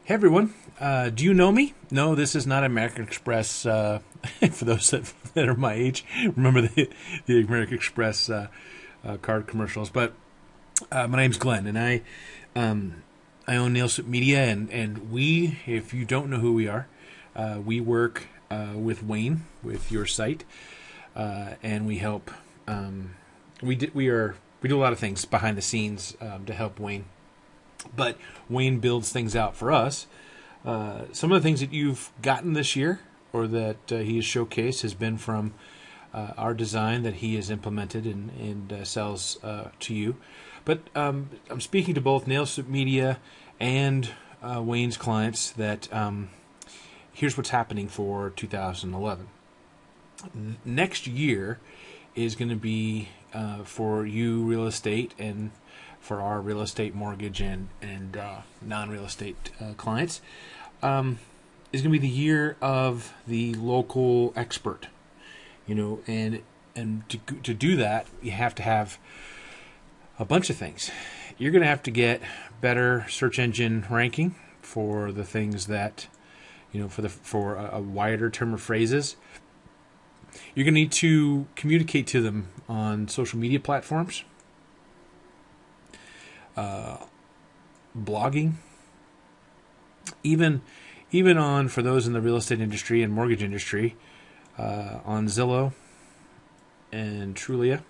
Hey everyone, do you know me? No, this is not American Express. For those that are my age, remember the American Express card commercials. But my name's Glenn, and I own Nailsuit Media, and we, if you don't know who we are, we work with Wayne with your site, and we help. We do a lot of things behind the scenes to help Wayne. But Wayne builds things out for us. Some of the things that you've gotten this year or that he has showcased has been from our design that he has implemented and sells to you. But I'm speaking to both Nailsuit Media and Wayne's clients that here's what's happening for 2011. Next year is going to be for you real estate and for our real estate, mortgage, and non-real estate clients, is going to be the year of the local expert. You know, and to do that, you have to have a bunch of things. You're going to have to get better search engine ranking for the things that, you know, for a wider term of phrases. You're going to need to communicate to them on social media platforms. Blogging, even on, for those in the real estate industry and mortgage industry, on Zillow and Trulia.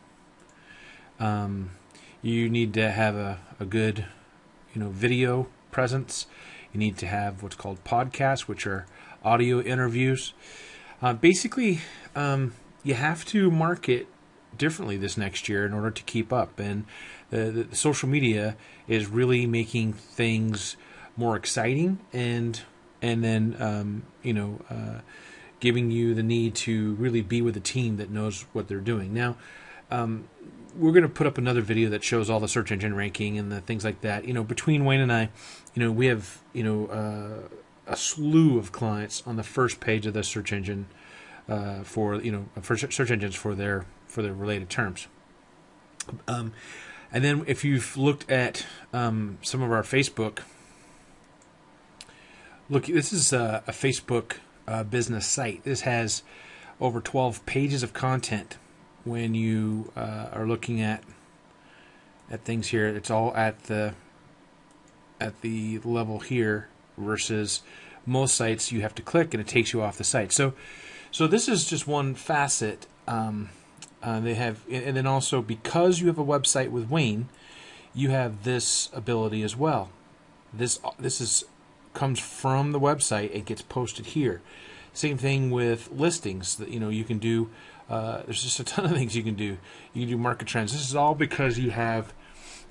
You need to have a good, video presence. You need to have what's called podcasts, which are audio interviews. Basically, you have to market differently this next year in order to keep up, and the social media is really making things more exciting and then giving you the need to really be with a team that knows what they're doing. Now, we're going to put up another video that shows all the search engine ranking and the things like that. Between Wayne and I, we have a slew of clients on the first page of the search engine for search engines for their related terms. And then if you've looked at some of our Facebook, look, this is a Facebook business site. This has over 12 pages of content. When you are looking at things here, it's all at the level here, versus most sites you have to click and it takes you off the site. So this is just one facet. They have, and then also because you have a website with Wayne, you have this ability as well. This comes from the website. It gets posted here. Same thing with listings. That you can do. There's just a ton of things you can do. You can do market trends. This is all because you have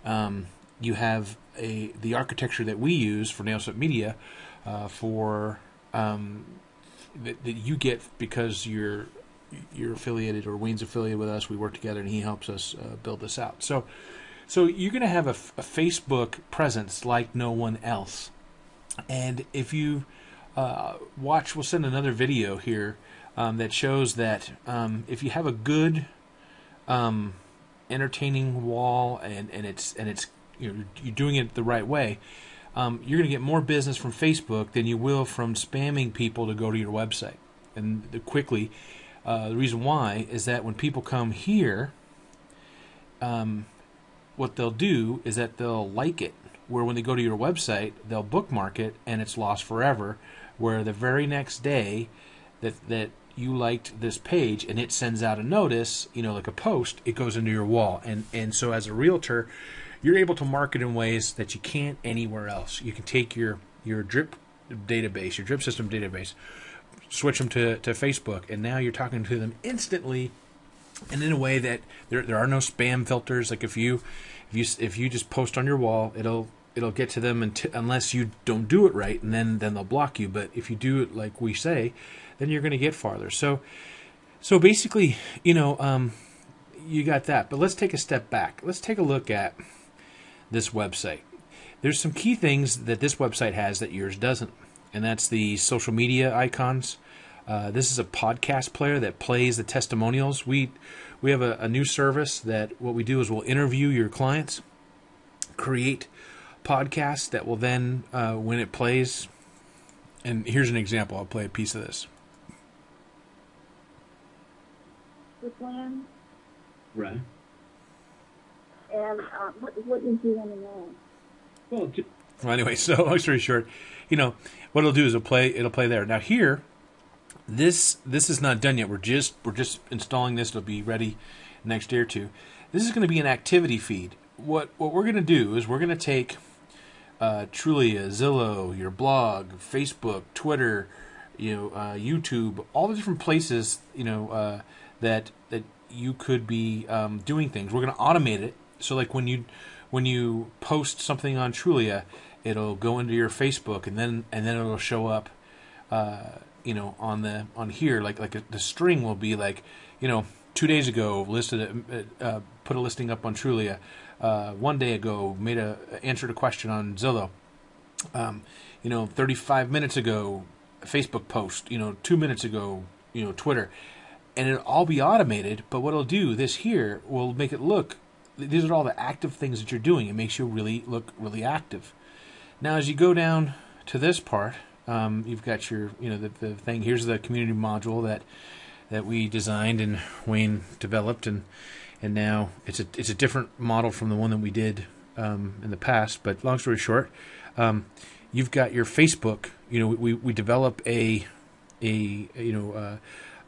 the architecture that we use for Nailsuit Media that you get because you're affiliated, or Wayne's affiliated with us. We work together, and he helps us build this out. So you're going to have a Facebook presence like no one else. And if you watch, we'll send another video here that shows that if you have a good, entertaining wall, and it's you're doing it the right way, you're going to get more business from Facebook than you will from spamming people to go to your website. And quickly. The reason why is that when people come here, what they'll do is that they'll like it. Where when they go to your website, they'll bookmark it, and it's lost forever. Where the very next day that you liked this page, and it sends out a notice, like a post, it goes into your wall. And so as a realtor, you're able to market in ways that you can't anywhere else. You can take your drip database, your drip system database, switch them to Facebook, and now you're talking to them instantly, and in a way that there are no spam filters. Like if you just post on your wall, it'll get to them unless you don't do it right, and then they'll block you. But if you do it like we say, then you're going to get farther. So basically, you got that. But let's take a step back. Let's take a look at this website. There's some key things that this website has that yours doesn't. And that's the social media icons. This is a podcast player that plays the testimonials. We have a new service that what we do is we'll interview your clients, create podcasts that will then, when it plays And here's an example. I'll play a piece of this. The plan. Right. And what did you want to know? Well, anyway, so long story short, what it'll do is it'll play there. Now here, this is not done yet. We're just installing this. It'll be ready next day or two. This is going to be an activity feed. What we're going to do is we're going to take Trulia, Zillow, your blog, Facebook, Twitter, YouTube, all the different places that you could be doing things. We're going to automate it. So like when you post something on Trulia, it'll go into your Facebook and then it'll show up on here like the string will be like 2 days ago put a listing up on Trulia, 1 day ago answered a question on Zillow, 35 minutes ago Facebook post, 2 minutes ago Twitter, and it'll all be automated. But what it'll do, this here will make it look, these are all the active things that you're doing. It makes you look really active. Now as you go down to this part, you've got your the thing. Here's the community module that we designed and Wayne developed, and now it's a different model from the one that we did in the past. But long story short, you've got your Facebook. We develop a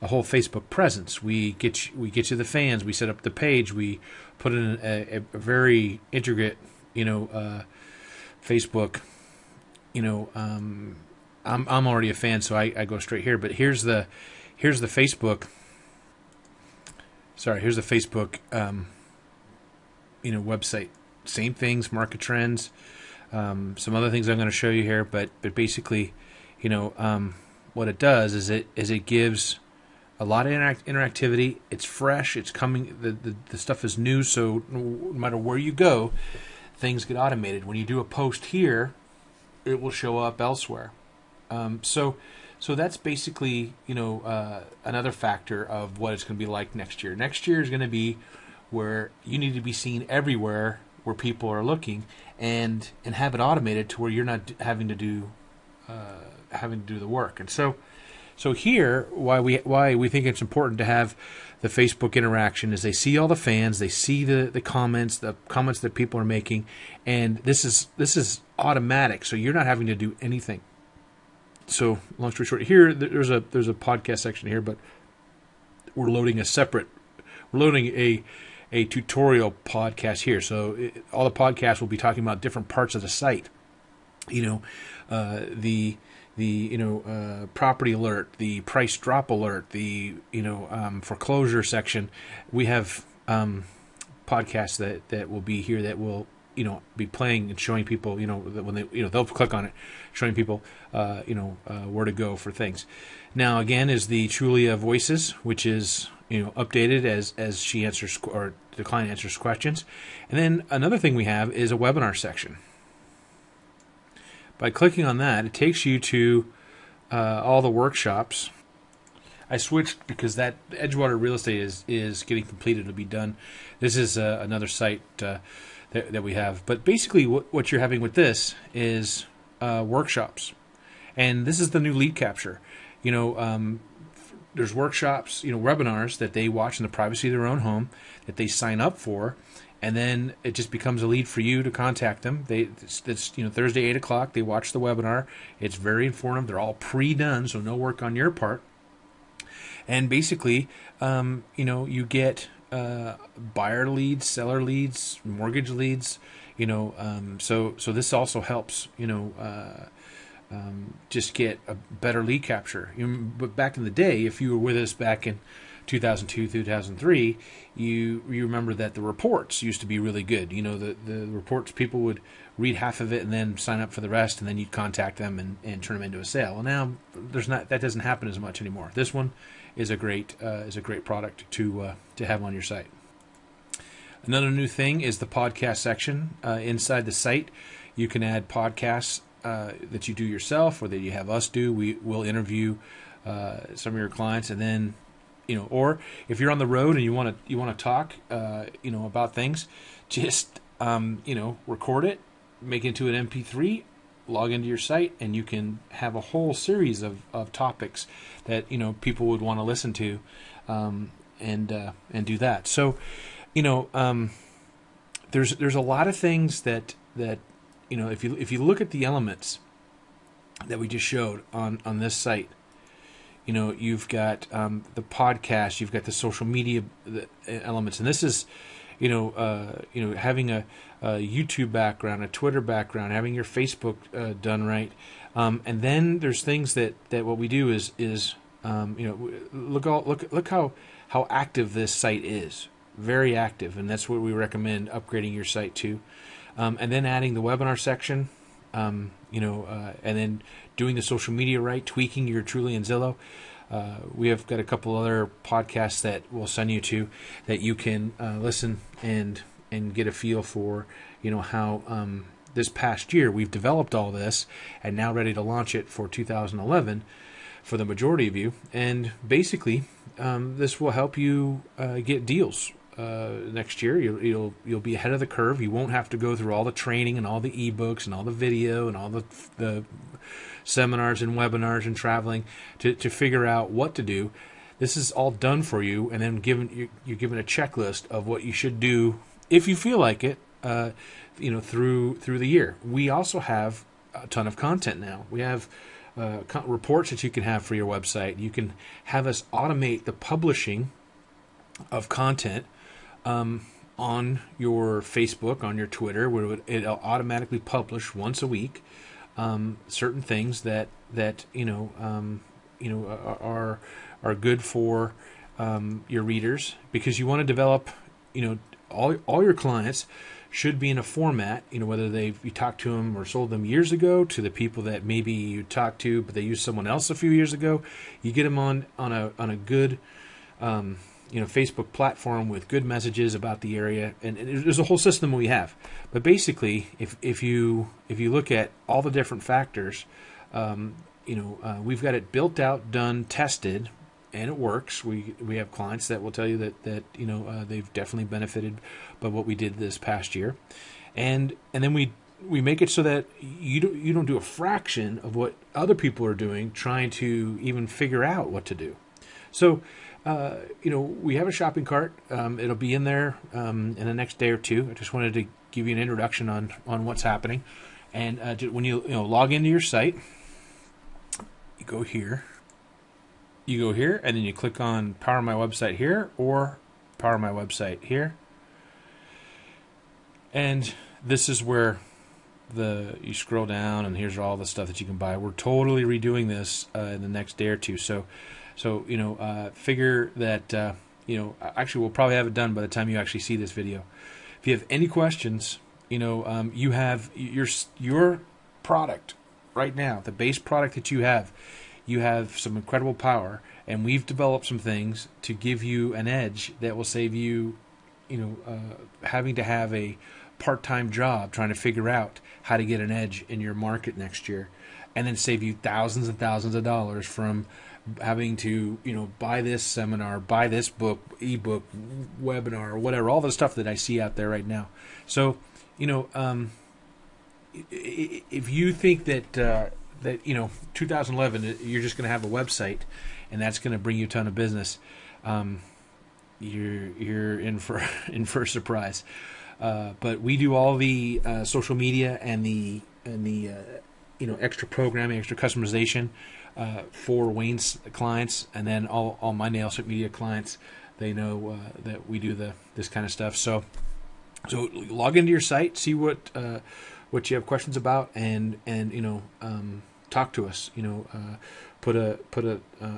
whole Facebook presence. We get you the fans. We set up the page. We put in a very intricate Facebook. I'm already a fan, so I go straight here. But here's the Facebook. Sorry, here's the Facebook website. Same things, market trends, some other things I'm going to show you here. But basically, what it does is it gives a lot of interactivity. It's fresh. It's coming. The stuff is new. So no matter where you go, things get automated. When you do a post here, it will show up elsewhere. So that's basically another factor of what it's going to be like next year. Next year is going to be where you need to be seen everywhere where people are looking, and have it automated to where you're not having to do the work. And so here, why we think it's important to have the Facebook interaction is they see all the fans, they see the comments that people are making, and this is automatic. So you're not having to do anything. So long story short, here there's a podcast section here, but we're loading a tutorial podcast here. So all the podcasts will be talking about different parts of the site. The property alert, the price drop alert, the foreclosure section. We have podcasts that will be here that will be playing and showing people that when they they'll click on it, showing people where to go for things. Now again is the Trulia Voices, which is updated as she answers or the client answers questions. And then another thing we have is a webinar section. By clicking on that, it takes you to all the workshops. I switched because that Edgewater Real Estate is getting completed to be done. This is another site that we have. But basically what you're having with this is workshops. And this is the new lead capture. There's workshops, webinars that they watch in the privacy of their own home that they sign up for, and then it just becomes a lead for you to contact them. It's Thursday 8 o'clock. They watch the webinar. It's very informative. They're all pre-done, so no work on your part. And basically, you get buyer leads, seller leads, mortgage leads. So this also helps. Just get a better lead capture. But back in the day, if you were with us back in 2002, 2003, you remember that the reports used to be really good. The reports, people would read half of it and then sign up for the rest, and then you'd contact them and turn them into a sale. Well, now that doesn't happen as much anymore. This one is a great product to have on your site. Another new thing is the podcast section inside the site. You can add podcasts that you do yourself or that you have us do. We will interview some of your clients, and then or if you're on the road and you want to talk about things, just record it, make it into an MP3, log into your site and you can have a whole series of topics that people would want to listen to, and do that. So there's a lot of things that if you look at the elements that we just showed on this site, you've got the podcast, you've got the social media elements, and this is having a YouTube background, a Twitter background, having your Facebook done right, and then there's things that what we do is look how active this site is, very active, and that's what we recommend upgrading your site to, and then adding the webinar section, and then doing the social media right, tweaking your Truly and Zillow. We have got a couple other podcasts that we'll send you to that you can listen and get a feel for, how this past year we've developed all this and now ready to launch it for 2011 for the majority of you. And basically, this will help you get deals next year. You'll be ahead of the curve. You won't have to go through all the training and all the ebooks and all the video and all the seminars and webinars and traveling to figure out what to do. This is all done for you, and then you're given a checklist of what you should do if you feel like it, through the year. We also have a ton of content now. We have reports that you can have for your website. You can have us automate the publishing of content on your Facebook, on your Twitter, where it'll automatically publish once a week certain things that are good for your readers, because you want to develop, all your clients should be in a format, whether you talked to them or sold them years ago, to the people that maybe you talked to but they used someone else a few years ago. You get them on a good Facebook platform with good messages about the area, and there's a whole system we have. But basically, if you look at all the different factors, we've got it built out, done, tested, and it works. We have clients that will tell you that they've definitely benefited by what we did this past year, and then we make it so that you don't do a fraction of what other people are doing, trying to even figure out what to do. So we have a shopping cart. It'll be in there in the next day or two. I just wanted to give you an introduction on what's happening. And when you log into your site, you go here, and then you click on Power My Website here or Power My Website here. And this is where you scroll down, and here's all the stuff that you can buy. We're totally redoing this in the next day or two. So figure that, actually we'll probably have it done by the time you actually see this video. If you have any questions, you have your product right now, the base product that you have some incredible power, and we've developed some things to give you an edge that will save you, having to have a part-time job trying to figure out how to get an edge in your market next year, and then save you thousands and thousands of dollars from having to buy this seminar, buy this book, ebook, webinar, or whatever, all the stuff that I see out there right now. So if you think that 2011 you're just going to have a website and that's going to bring you a ton of business, you're in for a surprise. But we do all the social media and the extra programming, extra customization for Wayne's clients, and then all my nail shop media clients. They know that we do this kind of stuff. So log into your site, see what you have questions about, and talk to us. Put a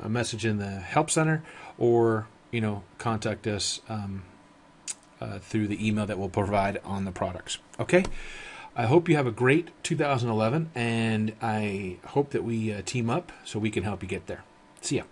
message in the help center, or contact us through the email that we'll provide on the products. Okay. I hope you have a great 2011, and I hope that we team up so we can help you get there. See ya.